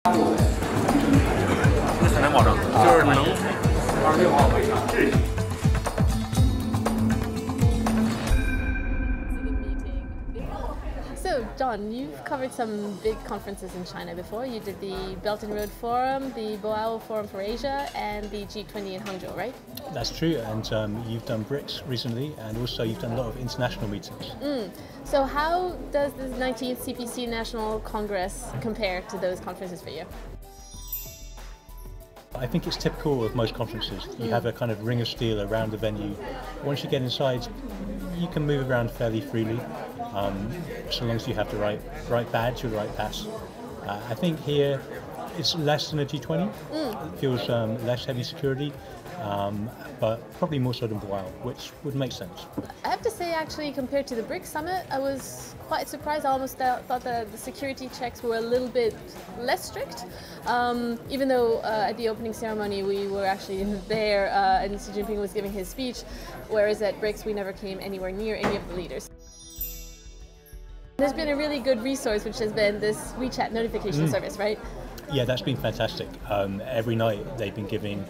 这个很难保证，就是能26号会上。So, John, you've covered some big conferences in China before. You did the Belt and Road Forum, the Boao Forum for Asia, and the G20 in Hangzhou, right? That's true, and you've done BRICS recently, and also you've done a lot of international meetings. So how does the 19th CPC National Congress compare to those conferences for you? I think it's typical of most conferences. You have a kind of ring of steel around the venue. Once you get inside, you can move around fairly freely, so long as you have the right badge or the right pass. I think here it's less than a G20. It feels less heavy security, but probably more so than Boao, which would make sense. I have to say, actually, compared to the BRICS summit, I was quite surprised. I almost thought that the security checks were a little bit less strict, even though at the opening ceremony we were actually there and Xi Jinping was giving his speech, whereas at BRICS we never came anywhere near any of the leaders. There's been a really good resource, which has been this WeChat notification service, right? Yeah, that's been fantastic. Every night they've been giving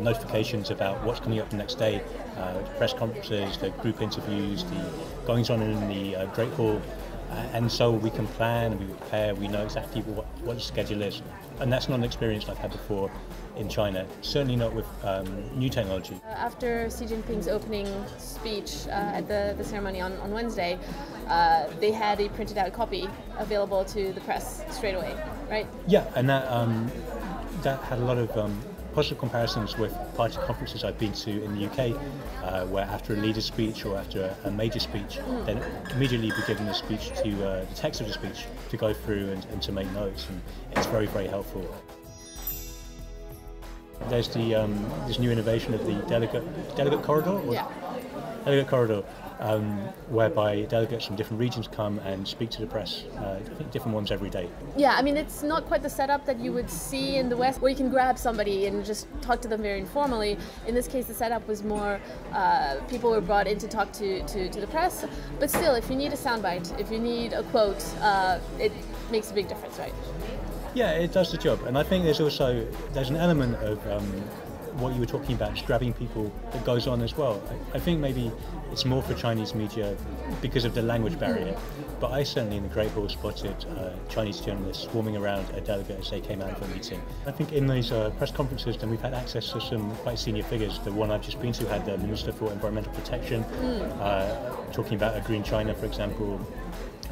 notifications about what's coming up the next day, the press conferences, the group interviews, the goings on in the Great Hall, and so we can plan and we prepare, we know exactly what the schedule is. And that's not an experience I've had before in China, certainly not with new technology. After Xi Jinping's opening speech at the ceremony on Wednesday, they had a printed out copy available to the press straight away, right? Yeah, and that had a lot of positive comparisons with party conferences I've been to in the UK, where after a leader's speech or after a major speech, then immediately be given the speech to the text of the speech to go through and to make notes, and it's very, very helpful. There's this new innovation of the delegate corridor. Yeah. Delegate corridor, whereby delegates from different regions come and speak to the press. I think different ones every day. Yeah, I mean, it's not quite the setup that you would see in the West, where you can grab somebody and just talk to them very informally. In this case, the setup was more people were brought in to talk to the press. But still, if you need a soundbite, if you need a quote, it makes a big difference, right? Yeah, it does the job, and I think there's an element of what you were talking about, just grabbing people, that goes on as well. I think maybe it's more for Chinese media because of the language barrier, but I certainly in the Great Hall spotted Chinese journalists swarming around a delegate as they came out of a meeting. I think in these press conferences then we've had access to some quite senior figures. The one I've just been to had the Minister for Environmental Protection talking about a green China, for example.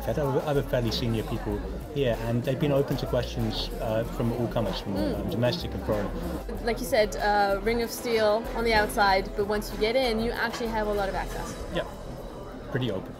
We've had other fairly senior people here, and they've been open to questions from all comers, from domestic and foreign. Like you said, ring of steel on the outside, but once you get in, you actually have a lot of access. Yeah, pretty open.